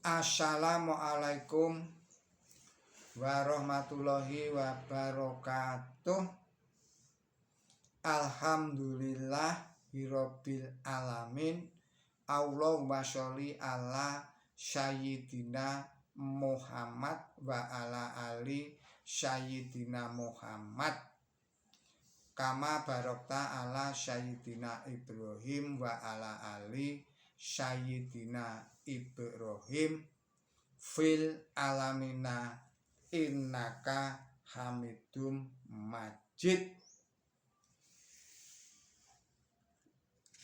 Assalamualaikum warahmatullahi wabarakatuh. Alhamdulillahirabbil alamin. Allahumma sholli ala sayyidina Muhammad wa ala ali sayyidina Muhammad. Kama barokta ala sayyidina Ibrahim wa ala ali sayyidina Ibrahim fil alamina innaka hamidum majid.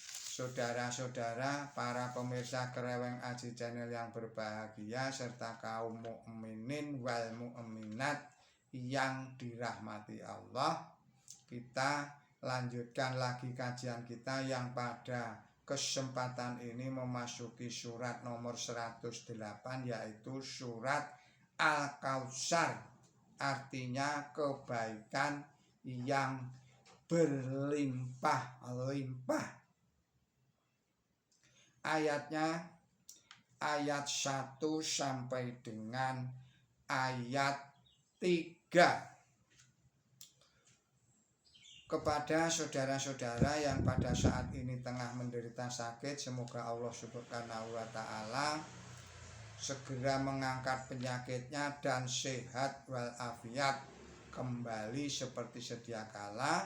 Saudara-saudara, para pemirsa Kreweng Aji Channel yang berbahagia, serta kaum mukminin wal mukminat yang dirahmati Allah, kita lanjutkan lagi kajian kita yang pada kesempatan ini memasuki surat nomor 108, yaitu surat Al-Kautsar, artinya kebaikan yang berlimpah-limpah. Ayatnya ayat 1 sampai dengan ayat 3. Kepada saudara-saudara yang pada saat ini tengah menderita sakit, semoga Allah Subhanahu wa Ta'ala segera mengangkat penyakitnya dan sehat walafiat kembali seperti sedia kala.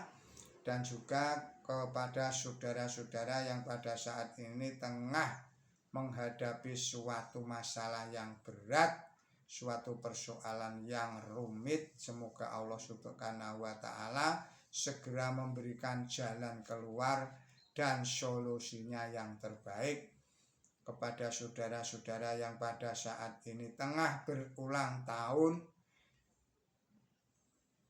Dan juga kepada saudara-saudara yang pada saat ini tengah menghadapi suatu masalah yang berat, suatu persoalan yang rumit, semoga Allah Subhanahu wa Ta'ala segera memberikan jalan keluar dan solusinya yang terbaik. Kepada saudara-saudara yang pada saat ini tengah berulang tahun,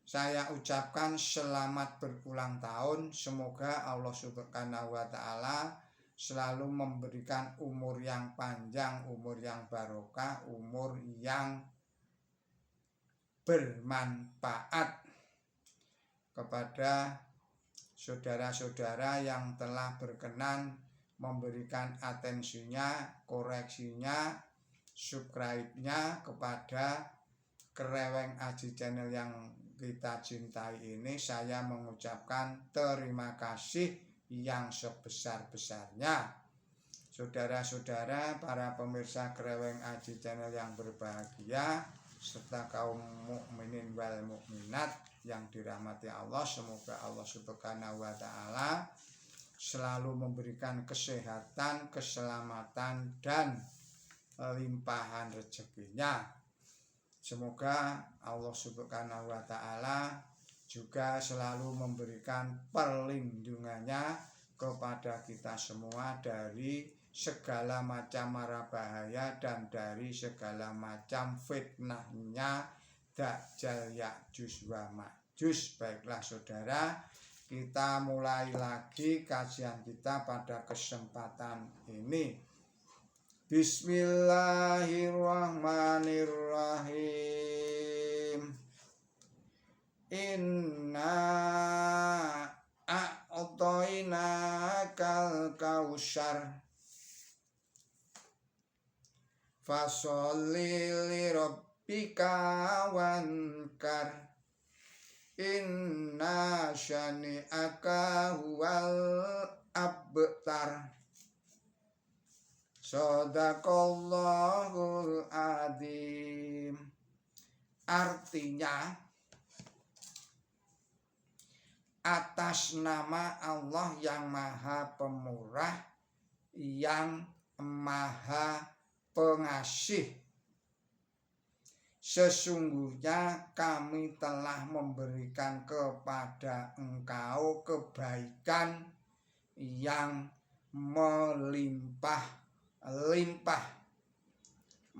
saya ucapkan selamat berulang tahun. Semoga Allah Subhanahu wa Ta'ala selalu memberikan umur yang panjang, umur yang barokah, umur yang bermanfaat. Kepada saudara-saudara yang telah berkenan memberikan atensinya, koreksinya, subscribe-nya kepada Kreweng Aji Channel yang kita cintai ini, saya mengucapkan terima kasih yang sebesar-besarnya. Saudara-saudara, para pemirsa Kreweng Aji Channel yang berbahagia, serta kaum mukminin wal mukminat yang dirahmati Allah, semoga Allah Subhanahu wa Ta'ala selalu memberikan kesehatan, keselamatan, dan limpahan rezekinya. Semoga Allah Subhanahu wa Ta'ala juga selalu memberikan perlindungannya kepada kita semua dari segala macam mara bahaya dan dari segala macam fitnahnya Dajjal, Ya'juj wa Ma'juj. Baiklah saudara, kita mulai lagi kajian kita pada kesempatan ini. Bismillahirrahmanirrahim. Inna a'tainakal kautsar fasholli lirabbika wankar inna syani'aka huwal abtar. Shadaqallahul adzim. Artinya, atas nama Allah yang Maha Pemurah, yang Maha Pengasih, sesungguhnya kami telah memberikan kepada engkau kebaikan yang melimpah-limpah.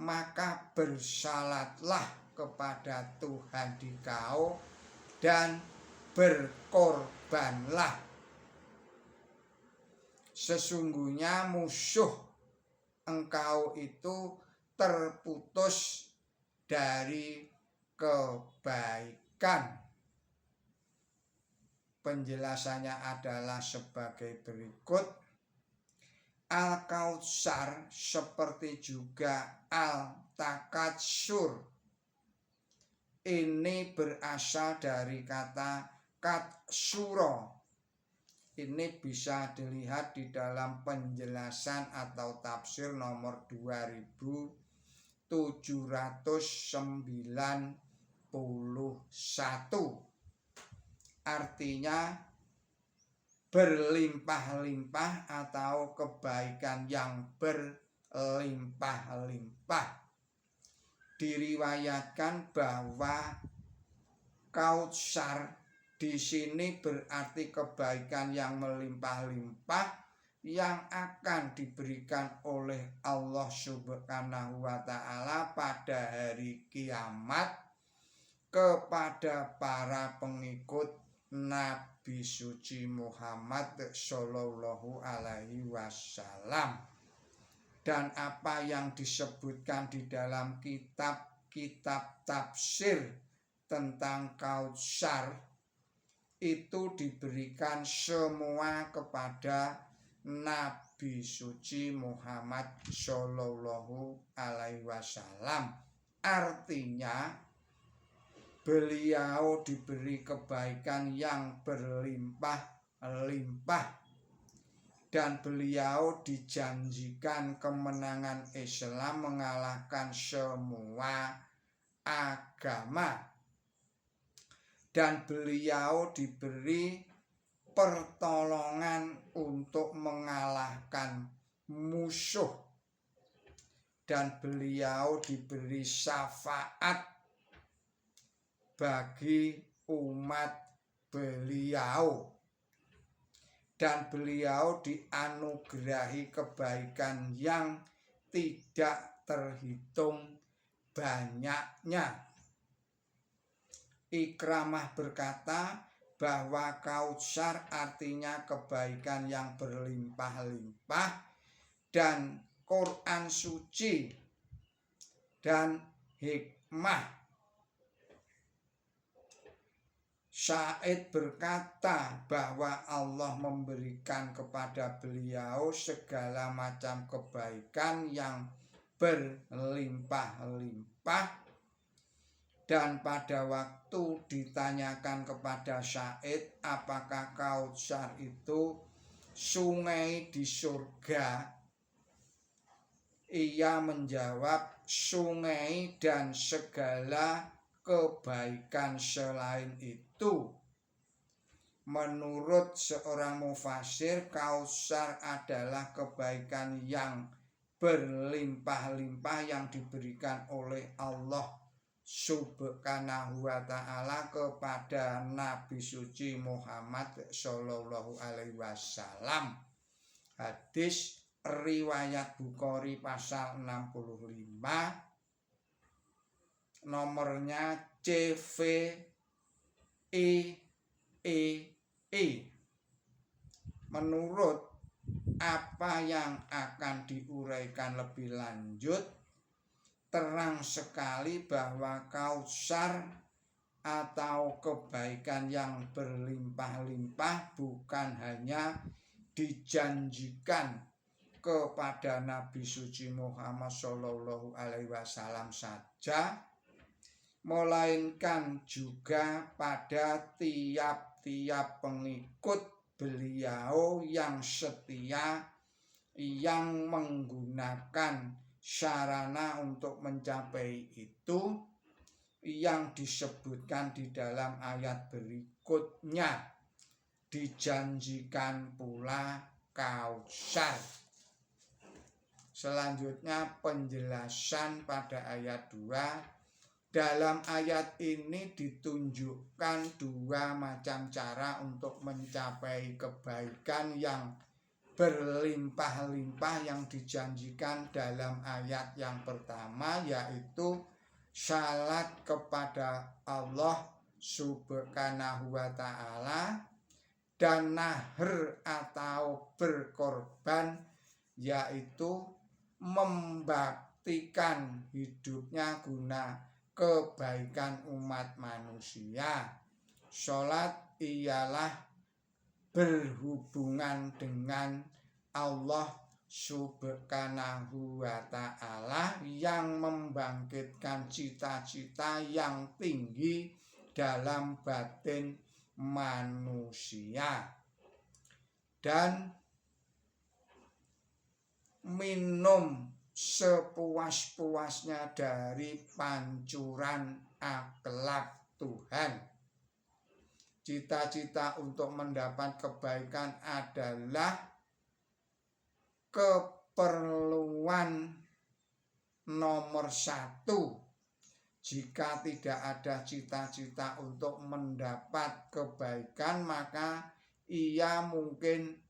Maka bersalatlah kepada Tuhan dikau dan berkorbanlah. Sesungguhnya musuh engkau itu terputus dari kebaikan. Penjelasannya adalah sebagai berikut. Al-Kautsar seperti juga Al-Takatsur ini berasal dari kata katsuro. Ini bisa dilihat di dalam penjelasan atau tafsir nomor 2791. Artinya berlimpah-limpah atau kebaikan yang berlimpah-limpah. Diriwayatkan bahwa Kautsar di sini berarti kebaikan yang melimpah-limpah yang akan diberikan oleh Allah Subhanahu wa Ta'ala pada hari kiamat kepada para pengikut Nabi suci Muhammad Shallallahu Alaihi Wasallam. Dan apa yang disebutkan di dalam kitab-kitab tafsir tentang Kautsar itu diberikan semua kepada Nabi suci Muhammad Shallallahu Alaihi Wasallam. Artinya beliau diberi kebaikan yang berlimpah-limpah dan beliau dijanjikan kemenangan Islam mengalahkan semua agama, dan beliau diberi pertolongan untuk mengalahkan musuh, dan beliau diberi syafaat bagi umat beliau, dan beliau dianugerahi kebaikan yang tidak terhitung banyaknya. Ikramah berkata bahwa Kautsar artinya kebaikan yang berlimpah-limpah, dan Quran suci dan hikmah. Sa'id berkata bahwa Allah memberikan kepada beliau segala macam kebaikan yang berlimpah-limpah, dan pada waktu ditanyakan kepada Sa'id apakah Kautsar itu sungai di surga, ia menjawab sungai dan segala kebaikan selain itu. Menurut seorang mufasir, Kautsar adalah kebaikan yang berlimpah-limpah yang diberikan oleh Allah Subhanahu wa Ta'ala kepada Nabi suci Muhammad Shallallahu Alaihi Wasallam. Hadis riwayat Bukhari pasal 65, nomornya CVEE. Menurut apa yang akan diuraikan lebih lanjut, terang sekali bahwa Kautsar atau kebaikan yang berlimpah-limpah bukan hanya dijanjikan kepada Nabi suci Muhammad Shallallahu Alaihi Wasallam saja, melainkan juga pada tiap-tiap pengikut beliau yang setia, yang menggunakan sarana untuk mencapai itu, yang disebutkan di dalam ayat berikutnya. Dijanjikan pula Kautsar. Selanjutnya penjelasan pada ayat 2. Dalam ayat ini ditunjukkan dua macam cara untuk mencapai kebaikan yang berlimpah-limpah yang dijanjikan dalam ayat yang pertama, yaitu salat kepada Allah Subhanahu wa Ta'ala, dan nahr atau berkorban, yaitu membaktikan hidupnya guna kebaikan umat manusia. Salat ialah berhubungan dengan Allah Subhanahu wa ta'ala yang membangkitkan cita-cita yang tinggi dalam batin manusia dan minum sepuas-puasnya dari pancuran akhlak Tuhan. Cita-cita untuk mendapat kebaikan adalah keperluan nomor satu. Jika tidak ada cita-cita untuk mendapat kebaikan, maka ia mungkin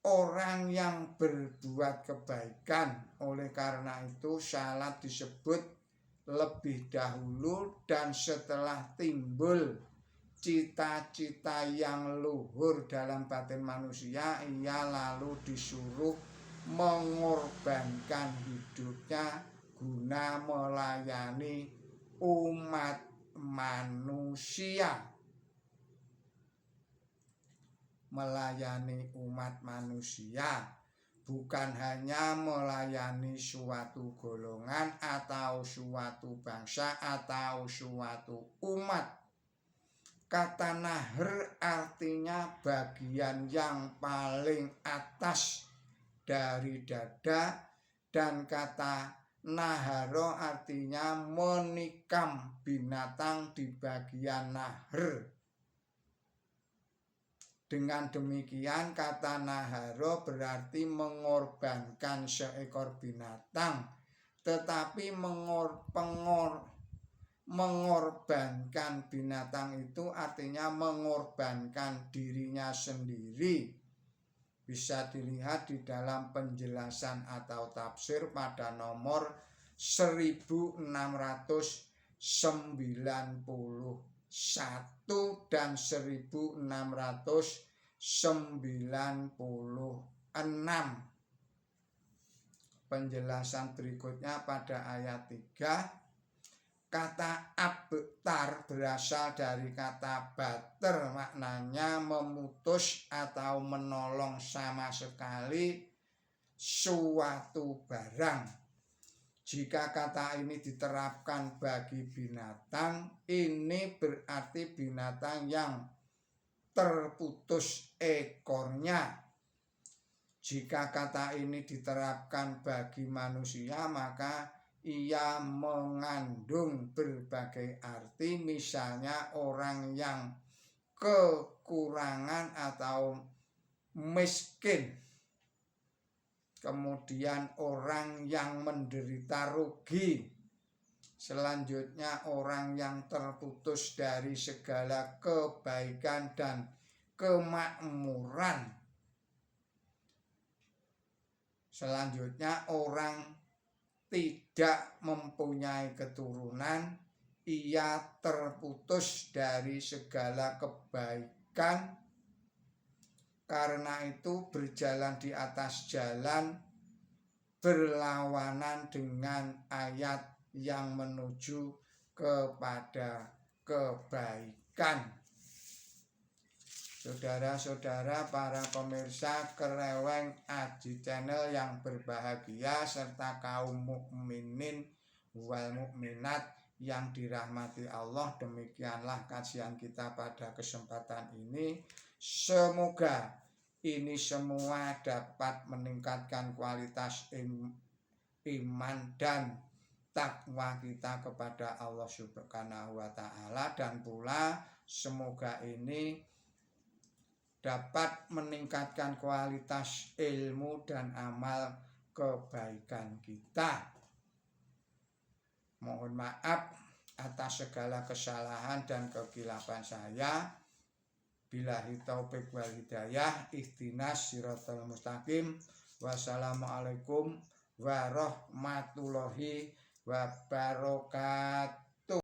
orang yang berbuat kebaikan. Oleh karena itu salat disebut lebih dahulu, dan setelah timbul cita-cita yang luhur dalam batin manusia, ia lalu disuruh mengorbankan hidupnya guna melayani umat manusia. Melayani umat manusia bukan hanya melayani suatu golongan atau suatu bangsa atau suatu umat. Kata nahr artinya bagian yang paling atas dari dada, dan kata naharo artinya menikam binatang di bagian nahr. Dengan demikian kata naharo berarti mengorbankan seekor binatang, tetapi mengorbankan binatang itu artinya mengorbankan dirinya sendiri. Bisa dilihat di dalam penjelasan atau tafsir pada nomor 1691 dan 1696. Penjelasan berikutnya pada ayat 3. Kata abtar berasal dari kata bater, maknanya memutus atau menolong sama sekali suatu barang. Jika kata ini diterapkan bagi binatang, ini berarti binatang yang terputus ekornya. Jika kata ini diterapkan bagi manusia, maka ia mengandung berbagai arti. Misalnya orang yang kekurangan atau miskin, kemudian orang yang menderita rugi, selanjutnya orang yang terputus dari segala kebaikan dan kemakmuran, selanjutnya orang tidak mempunyai keturunan, ia terputus dari segala kebaikan. Karena itu berjalan di atas jalan berlawanan dengan ayat yang menuju kepada kebaikan. Saudara-saudara para pemirsa Kereweng Aji Channel yang berbahagia, serta kaum mukminin wal mukminat yang dirahmati Allah, demikianlah kajian kita pada kesempatan ini. Semoga ini semua dapat meningkatkan kualitas iman dan takwa kita kepada Allah Subhanahu wa ta'ala, dan pula semoga ini dapat meningkatkan kualitas ilmu dan amal kebaikan kita. Mohon maaf atas segala kesalahan dan kekhilafan saya. Billahi taufiq wal hidayah. Ihdinas siratal mustaqim. Wassalamualaikum warahmatullahi wabarakatuh.